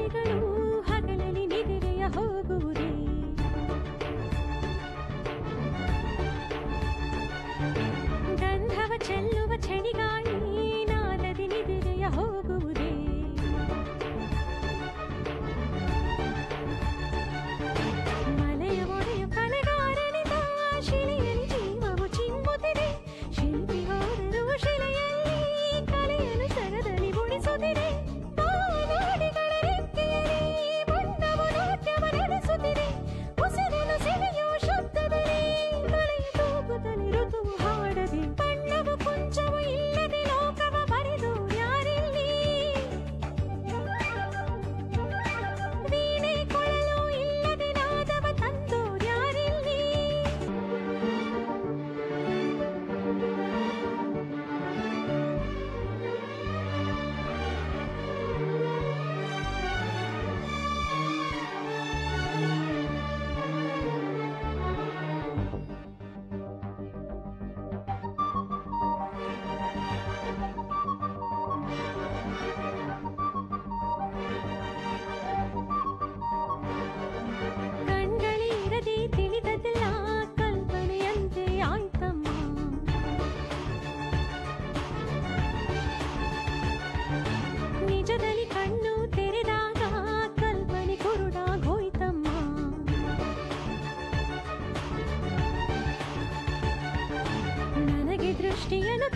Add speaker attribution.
Speaker 1: ಗಾಳಿಗಳು ಹಗಲಲ್ಲಿ ನಿದಿರೆಯ ಹೋಗುವುದೇ ಗಂಧವ ಚೆಲ್ಲುವ ಚಳಿಗಾಳಿ ನಾಲದಿ ನಿದಿರೆಯ ಹೋಗುವುದೇ ಮಲೆಯ ಒಡೆಯ ಕಲೆಗಾರನಿಂದ ಶಿಲೆಯಲ್ಲಿ ಜೀವವು ಚಿಮ್ಮುತ್ತಿದೆ ಶಿಲ್ಪಿ ಹೋದರೂ ಶಿಲೆಯಲ್ಲಿ ಕಲೆಯನ್ನು ಸರದಲ್ಲಿ ಉಳಿಸುತ್ತಿದೆ ಬಾನಾಡಿಗಳ ರೆಕ್ಕೆಯಲ್ಲಿ ಬಣ್ಣವು ನಾಟ್ಯವ ನಡೆಸುತ್ತಿದೆ ಉಸಿರನ್ನು ಸೆಳೆಯುವ ಶಬ್ದದಲ್ಲಿ ತಲೆಯ ತೂಗುತ್ತಲೇ ಋತುವು ಹಾಡದೆ ಬಣ್ಣವು ಕೊಂಚವೂ ಇಲ್ಲದೆ ಲೋಕವ ಬರೆದು ಯಾರಿಲ್ಲಿ ವೀಣೆ ಕೊಳಲು ಇಲ್ಲದೆ ನಾದವ ತಂದು ಯಾರಿಲ್ಲಿ ಕಣ್ಗಳಿರದೆ ತಿಳಿದದೆಲ್ಲ ಕಲ್ಪನೆಯಂತೆ ಆಯ್ತಮ್ಮ ನಿಜದಲ್ಲಿ ಕಣ್ಣು ತೆರೆದಾಗ ಕಲ್ಪನೆ ಕುರುಡಾಗೋಯ್ತಮ್ಮ ನನಗೆ ದೃಷ್ಟಿಯನ್ನು